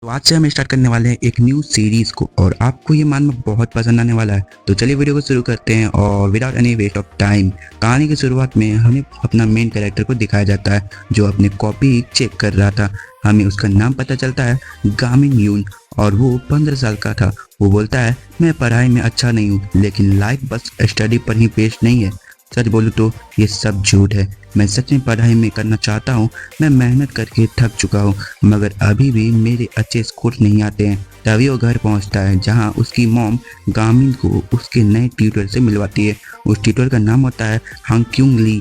तो आज से हम स्टार्ट करने वाले हैं एक न्यू सीरीज को और आपको ये मानना बहुत पसंद आने वाला है। तो चलिए वीडियो को शुरू करते हैं और without any waste of time कहानी की शुरुआत में हमें अपना मेन कैरेक्टर को दिखाया जाता है जो अपने कॉपी चेक कर रहा था। हमें उसका नाम पता चलता है गामिन यून और वो 15 साल का था। वो बोलता है मैं पढ़ाई में अच्छा नहीं हूँ लेकिन लाइफ बस स्टडी पर ही बेस्ड नहीं है। सच बोलूँ तो ये सब झूठ है। मैं सच में पढ़ाई में करना चाहता हूँ। मैं मेहनत करके थक चुका हूँ मगर अभी भी मेरे अच्छे स्कोर नहीं आते हैं। तभी वो घर पहुँचता है जहाँ उसकी मॉम गामिन को उसके नए ट्यूटर से मिलवाती है। उस ट्यूटर का नाम होता है हांग ली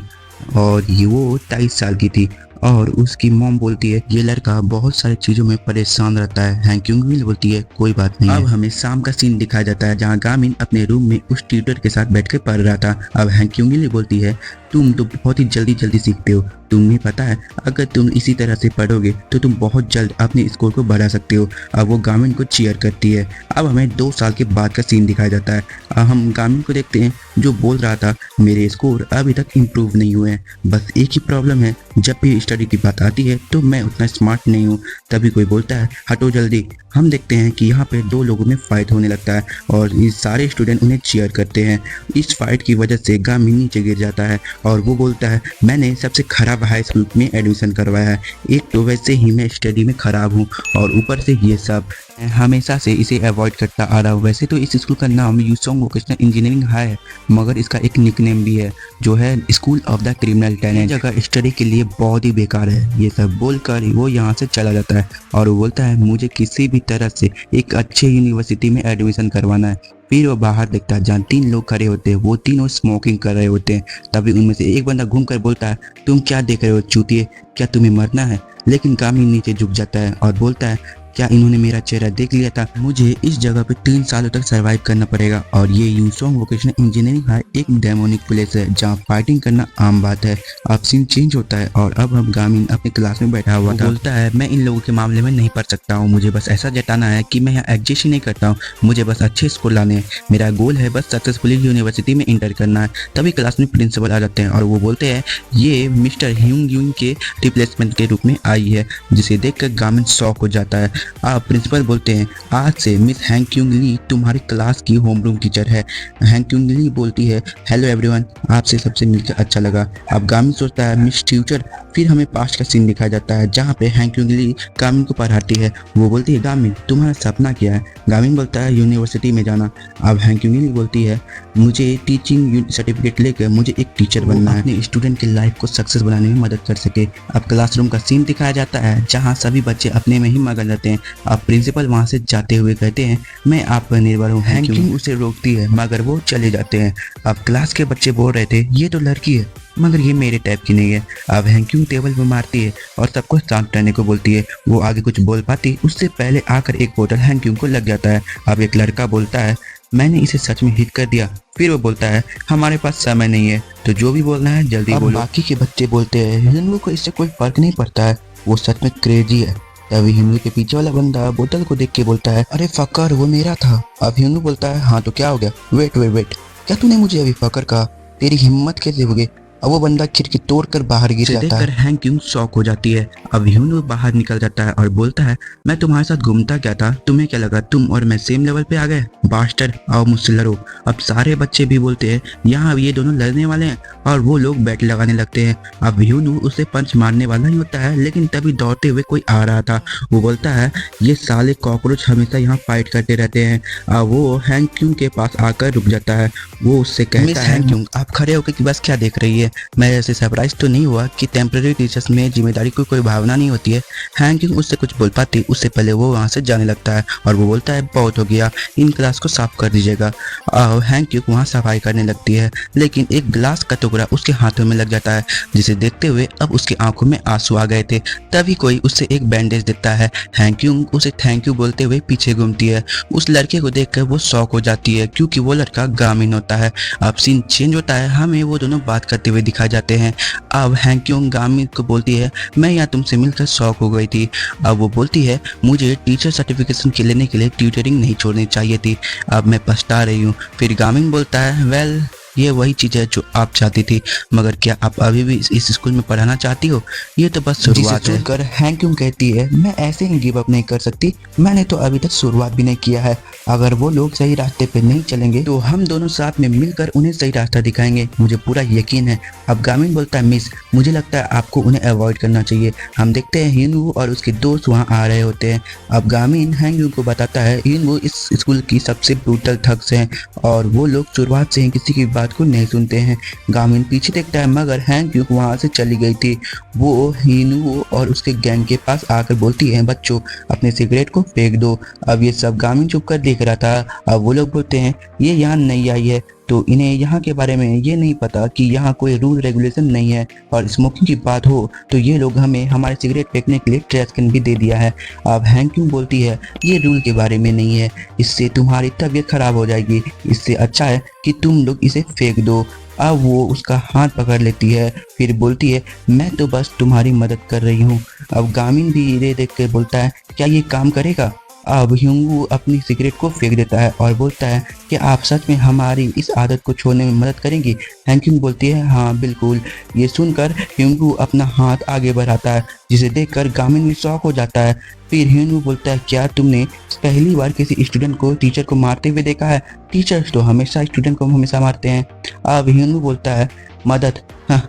और ये वो 23 साल की थी और उसकी मॉम बोलती है ये लड़का बहुत सारी चीज़ों में परेशान रहता है। हैंग बोलती है कोई बात नहीं। अब हमें शाम का सीन दिखाया जाता है जहाँ गामिन अपने रूम में उस ट्यूटर के साथ बैठ कर पढ़ रहा था। अब हैंग बोलती है तुम तो बहुत ही जल्दी सीखते हो। तुम्हें पता है अगर तुम इसी तरह से पढ़ोगे तो तुम बहुत जल्द अपने स्कोर को बढ़ा सकते हो। अब वो गामिन को चीयर करती है। अब हमें 2 साल के बाद का सीन दिखाया जाता है। अब हम गामिन को देखते हैं जो बोल रहा था मेरे स्कोर अभी तक इम्प्रूव नहीं हुए हैं। बस एक ही प्रॉब्लम है, जब भी स्टडी की बात आती है तो मैं उतना स्मार्ट नहीं हूँ। तभी कोई बोलता है हटो जल्दी। हम देखते हैं कि यहाँ पे 2 लोगों में फाइट होने लगता है और ये सारे स्टूडेंट उन्हें चीयर करते हैं। इस फाइट की वजह से गामिन नीचे गिर जाता है और वो बोलता है मैंने सबसे खराब हाई स्कूल में एडमिशन करवाया है। एक तो वैसे ही मैं स्टडी में खराब हूँ और ऊपर से ये सब। मैं हमेशा से इसे अवॉइड करता आ रहा हूँ। वैसे तो इस स्कूल का नाम यूसोंग वोकेशनल इंजीनियरिंग हाई है मगर इसका एक निकनेम भी है जो है school of the criminal talent. जगह स्टडी के लिए बहुत ही बेकार है। ये सब बोलकर वो यहाँ से चला जाता है और वो बोलता है मुझे किसी भी तरह से एक अच्छे यूनिवर्सिटी में एडमिशन करवाना है। फिर वो बाहर देखता है जहाँ 3 लोग खड़े होते हैं। वो तीनों स्मोकिंग कर रहे होते हैं। तभी उनमें से एक बंदा घूम कर बोलता है तुम क्या देख रहे हो चूतिए, क्या तुम्हें मरना है? लेकिन गामिन नीचे झुक जाता है और बोलता है क्या इन्होंने मेरा चेहरा देख लिया था? मुझे इस जगह पे 3 सालों तक सरवाइव करना पड़ेगा। और ये यूसोंग वोकेशनल इंजीनियरिंग हाई एक डेमोनिक प्लेस है जहाँ फाइटिंग करना आम बात है। अब सीन चेंज होता है और अब हम गामिन अपनी क्लास में बैठा हुआ था। बोलता है मैं इन लोगों के मामले में नहीं पढ़ सकता हूँ। मुझे बस ऐसा जताना है कि मैं यहाँ एडजस्ट ही नहीं करता हूँ। मुझे बस अच्छे स्कोर लाने हैं। मेरा गोल है बस सक्सेसफुली यूनिवर्सिटी में इंटर करना है। तभी क्लास में प्रिंसिपल आ जाते हैं और वो बोलते हैं ये मिस्टर ह्यूंग यून के रिप्लेसमेंट के रूप में आई है, जिसे देखकर गामिन शॉक हो जाता है। आप प्रिंसिपल बोलते हैं आज से मिस हैंग ली तुम्हारी क्लास की होमरूम टीचर है। हैंग ली बोलती है हेलो एवरीवन, आपसे सबसे मिलकर अच्छा लगा। अब गामिन सोचता है मिस टीचर। फिर हमें पास्ट का सीन दिखाया जाता है जहाँ पे हैंग ली गामिन को पढ़ाती है। वो बोलती है गामिन तुम्हारा सपना क्या है? गामिन बोलता है यूनिवर्सिटी में जाना। अब हैंग ली बोलती है मुझे टीचिंग सर्टिफिकेट लेकर मुझे एक टीचर बनना है, अपने स्टूडेंट की लाइफ को सक्सेस बनाने में मदद कर सके। अब क्लासरूम का सीन दिखाया जाता है जहाँ सभी बच्चे अपने में ही मगन रहते हैं। अब प्रिंसिपल वहाँ से जाते हुए कहते हैं मैं आप पर निर्भर हूँ। हैंग उसे रोकती है मगर वो चले जाते हैं। अब क्लास के बच्चे बोल रहे थे ये तो लड़की है मगर ये मेरे टाइप की नहीं है। अब हैंग टेबल पर मारती है और सबको शांत रहने को बोलती है। वो आगे कुछ बोल पाती उससे पहले आकर एक बोतल हैंग को लग जाता है। अब एक लड़का बोलता है मैंने इसे सच में हिट कर दिया। फिर वो बोलता है हमारे पास समय नहीं है तो जो भी बोलना है जल्दी बोलो। बाकी के बच्चे बोलते हैं हिंदू को इससे कोई फर्क नहीं पड़ता है, वो सच में क्रेजी है। तभी हिंदू के पीछे वाला बंदा बोतल को देख के बोलता है अरे फकर वो मेरा था। अब हिंदू बोलता है हाँ तो क्या हो गया? वेट क्या तूने मुझे अभी फकर कहा? तेरी हिम्मत कैसे हो गई? अब वो बंदा खिड़की तोड़कर बाहर गिर जाता है। हैंग शॉक हो जाती है। अब ह्यून बाहर निकल जाता है और बोलता है मैं तुम्हारे साथ घूमता क्या था, तुम्हें क्या लगा तुम और मैं सेम लेवल पे आ गए? बास्टर आओ मुझसे लड़ो। अब सारे बच्चे भी बोलते हैं यहाँ ये दोनों लड़ने वाले हैं और वो लोग बैट लगाने लगते हैं। अब ह्यून उसे पंच मारने वाला ही होता है लेकिन तभी दौड़ते हुए कोई आ रहा था। वो बोलता है ये साले कॉकरोच हमेशा यहाँ फाइट करते रहते हैं। अब वो हैंग के पास आकर रुक जाता है। वो उससे कहता है हैंग आप खड़े होकर कि बस क्या देख रही है? मैं ऐसे सरप्राइज तो नहीं हुआ कि टेम्परेरी टीचर्स में जिम्मेदारी की कोई भावना नहीं होती है। हैंग उससे कुछ बोल पाती उससे पहले वो वहाँ से जाने लगता है और वो बोलता है बहुत हो गया, इन क्लास को साफ कर दीजिएगा। और हैंग वहाँ सफाई करने लगती है लेकिन एक ग्लास का टुकड़ा उसके हाथों में लग जाता है जिसे देखते हुए अब उसकी आंखों में आंसू आ गए थे। तभी कोई उससे एक बैंडेज देता है। हैंग उसे थैंक यू बोलते हुए पीछे घूमती है। उस लड़के को देखकर वो शॉक हो जाती है क्योंकि वो लड़का गामिन होता है। अब सीन चेंज होता है। हमें वो दोनों बात करते हुए दिखाए जाते हैं। अब हैंग गामिन को बोलती है मैं यहाँ तुमसे मिलकर शॉक हो गई थी। अब वो बोलती है मुझे टीचर सर्टिफिकेशन लेने के लिए ट्यूटरिंग नहीं छोड़नी चाहिए थी, अब मैं पछता रही हूँ। फिर गामिन बोलता है वेल ये वही चीज़ है जो आप चाहती थी, मगर क्या आप अभी भी इस स्कूल में पढ़ाना चाहती हो? ये तो बस शुरुआत है। सुनकर हैंक्यूम कहती है, मैं ऐसे ही गिव अप नहीं कर सकती, मैंने तो अभी तक शुरुआत भी नहीं किया है। अगर वो लोग सही रास्ते पे नहीं चलेंगे तो हम दोनों साथ में मिलकर उन्हें सही रास्ता दिखाएंगे, मुझे पूरा यकीन है। अब गामिन बोलता है, मिस मुझे लगता है आपको उन्हें अवॉइड करना चाहिए। हम देखते हैं हिनवू और उसके दोस्त वहाँ आ रहे होते हैं। अब गामिन हैंक्यूम को बताता है हिनवू इस स्कूल की सबसे ब्रूटल थग्स हैं और वो लोग शुरुआत से ही किसी की बात को नहीं सुनते हैं। गामिन पीछे देखता है मगर हैंक्यूम वहाँ से चली गई थी। वो हिनवू और उसके गैंग के पास आकर बोलती है, बच्चों अपने सिगरेट को फेंक दो। अब ये सब गामिन चुप कर देख रहा था। अब वो लोग बोलते हैं, ये यहाँ नई आई है तो इन्हें यहाँ के बारे में ये नहीं पता कि यहाँ कोई रूल रेगुलेशन नहीं है, और स्मोकिंग की बात हो तो ये लोग हमें हमारे सिगरेट फेंकने के लिए ट्रैश कैन भी दे दिया है। अब हैंक्यूम बोलती है, ये रूल के बारे में नहीं है, इससे तुम्हारी तबीयत खराब हो जाएगी, इससे अच्छा है कि तुम लोग इसे फेंक दो। अब वो उसका हाथ पकड़ लेती है, फिर बोलती है, मैं तो बस तुम्हारी मदद कर रही हूँ। अब गामिन भी इन्हें देख कर बोलता है, क्या ये काम करेगा? अब ह्यूंगू अपनी सिगरेट को फेंक देता है और बोलता है कि आप सच में हमारी इस आदत को छोड़ने में मदद करेंगी? हैंक्यूम बोलती है, हाँ बिल्कुल। ये सुनकर ह्यूंगू अपना हाथ आगे बढ़ाता है, जिसे देखकर गामिन भी शॉक हो जाता है। फिर ह्यूंगू बोलता है, क्या तुमने पहली बार किसी स्टूडेंट को टीचर को मारते हुए देखा है? टीचर्स तो हमेशा स्टूडेंट को हमेशा मारते हैं। अब ह्यूंगू बोलता है, मदद, हाँ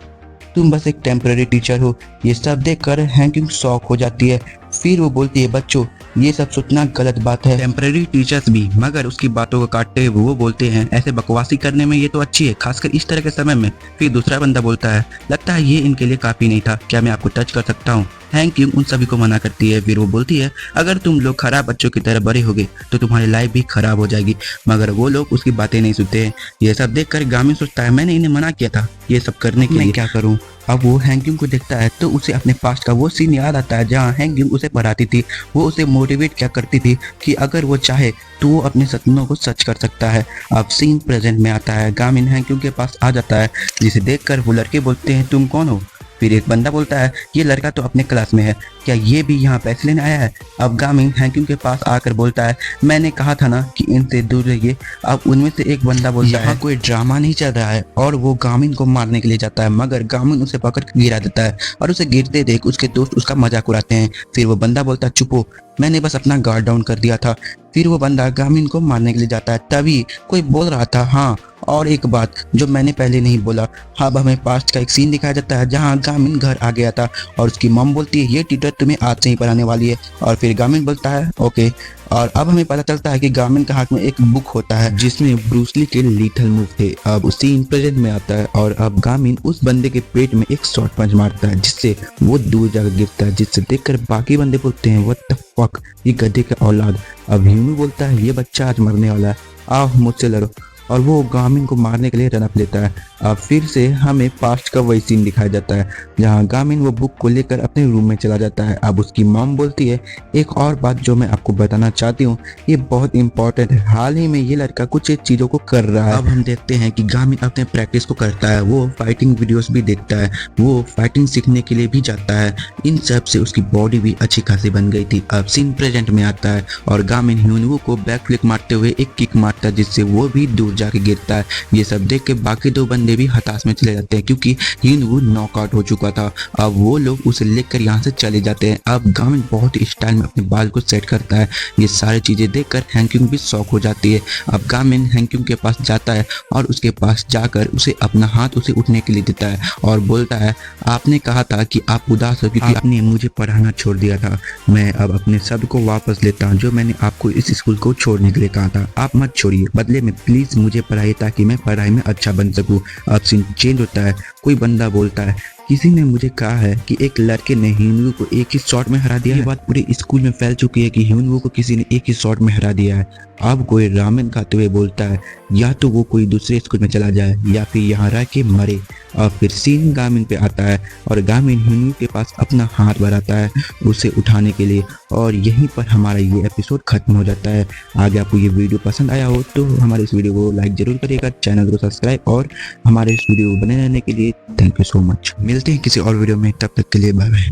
तुम बस एक टेम्पररी टीचर हो। ये सब देखकर हैंक्यूम शॉक हो जाती है। फिर वो बोलती है, बच्चों ये सब सोचना गलत बात है। टेम्पररी टीचर्स भी, मगर उसकी बातों को काटते हुए वो बोलते हैं, ऐसे बकवासी करने में ये तो अच्छी है, खासकर इस तरह के समय में। फिर दूसरा बंदा बोलता है, लगता है ये इनके लिए काफी नहीं था, क्या मैं आपको टच कर सकता हूँ? हैंक्यूम उन सभी को मना करती है। फिर वो बोलती है, अगर तुम लोग खराब बच्चों की तरह बड़े होगे तो तुम्हारी लाइफ भी खराब हो जाएगी, मगर वो लोग उसकी बातें नहीं सुनते हैं। ये सब देखकर गामिन सोचता है, मैंने इन्हें मना किया था ये सब करने के लिए, मैं क्या करूं? अब वो हैंक्यूम को देखता है तो उसे अपने पास्ट का वो सीन याद आता है जहाँ हैंक्यूम उसे पढ़ाती थी। वो उसे मोटिवेट क्या करती थी कि अगर वो चाहे तो वो अपने सपनों को सच कर सकता है। अब सीन प्रेजेंट में आता है। गामिन हैंक्यूम के पास आ जाता है, जिसे देखकर वो लड़के बोलते हैं, तुम कौन हो? फिर एक बंदा बोलता है, ये लड़का तो अपने क्लास में है, क्या ये भी यहाँ पैसे लेने आया है? अब गामिन हैंक्यूम के पास आकर बोलता है, मैंने कहा था ना कि इनसे दूर रहिए। अब उनमें से एक बंदा बोलता है, कोई ड्रामा नहीं चल रहा है, और वो गामिन को मारने के लिए जाता है, मगर गामिन उसे पकड़ के गिरा देता है और उसे गिरते देख उसके दोस्त उसका मजाक उड़ाते हैं। फिर वो बंदा बोलता है, चुप हो, मैंने बस अपना गार्ड डाउन कर दिया था। फिर वो बंदा गामिन को मारने के लिए जाता है, तभी कोई बोल रहा था, हाँ और एक बात जो मैंने पहले नहीं बोला। अब हमें पास्ट का एक सीन दिखाया जाता है जहाँ गामिन घर आ गया था और उसकी मम बोलती है, ये टीचर तुम्हें आज से ही पढ़ाने वाली है, और फिर गामिन बोलता है ओके। और अब हमें पता चलता है कि गामिन के हाथ में एक बुक होता है जिसमें ब्रूस ली के लीथल मूव थे। अब उसी प्रेजेंट में आता है और अब गामिन उस बंदे के पेट में एक शॉर्ट पंच मारता है जिससे वो दूर जाकर गिरता है, जिससे देखकर बाकी बंदे बोलते हैं, व्हाट द फक, ये गधे का औलाद। अब ह्यूमन बोलता है, ये बच्चा आज मरने वाला है, आओ मुझसे लड़ो, और वो गामिन को मारने के लिए रन अप लेता है। अब फिर से हमें पास्ट का वही सीन दिखाया जाता है जहाँ गामिन वो बुक को लेकर अपने रूम में चला जाता है। अब उसकी मॉम बोलती है, एक और बात जो मैं आपको बताना चाहती हूँ, ये बहुत इंपॉर्टेंट है, हाल ही में ये लड़का कुछ चीज़ों को कर रहा है। अब हम देखते हैं कि गामिन अपने प्रैक्टिस को करता है, वो फाइटिंग वीडियोस भी देखता है, वो फाइटिंग सीखने के लिए भी जाता है। इन सब से उसकी बॉडी भी अच्छी खासी बन गई थी। अब सीन प्रेजेंट में आता है और गामिन ह्यूनवू को बैक फ्लिक मारते हुए एक किक मारता है जिससे वो भी दूर जाके गिरता है। ये सब देख के बाकी दो बंदे भी हताश में चले जाते हैं क्योंकि ह्यूनवू नॉकआउट हो चुका था। अब वो लोग उसे लेकर यहाँ से चले जाते हैं। अब गामिन बहुत ही स्टाइल में अपने बाल को सेट करता है। ये सारी चीजें देखकर हैंक्यूम भी शॉक हो जाती है। अब गामिन हैंक्यूम के पास जाता है और उसके पास जाकर उसे अपना हाथ उसे उठने के लिए देता है और बोलता है, आपने कहा था कि आप उदास हो क्योंकि आपने मुझे पढ़ाना छोड़ दिया था। मैं अब अपने शब्द को वापस लेता हूँ जो मैंने आपको इस स्कूल को छोड़ने के लिए कहा था। आप मत छोड़िए, बदले में प्लीज मुझे पढ़ाइए ताकि मैं पढ़ाई में अच्छा बन सकूं। अब सीन चेंज होता है। कोई बंदा बोलता है, किसी ने मुझे कहा है कि एक लड़के ने ह्यूनवू को एक ही शॉट में हरा दिया है। ये बात पूरे स्कूल में फैल चुकी है कि ह्यूनवू को किसी ने एक ही शॉट में हरा दिया है। अब कोई रामेन खाते हुए बोलता है, या तो वो कोई दूसरे स्कूल में चला जाए या फिर यहाँ रह के मरे। और फिर सीन गामिन पे आता है और गामिन ह्यूनवू के पास अपना हाथ बढ़ाता है उसे उठाने के लिए, और यहीं पर हमारा ये एपिसोड खत्म हो जाता है। आगे आपको ये वीडियो पसंद आया हो तो हमारे इस वीडियो को लाइक जरूर करिएगा, चैनल को सब्सक्राइब, और हमारे इस वीडियो को बने रहने के लिए थैंक यू सो मच। मिलते हैं किसी और वीडियो में, तब तक के लिए बाय बाय।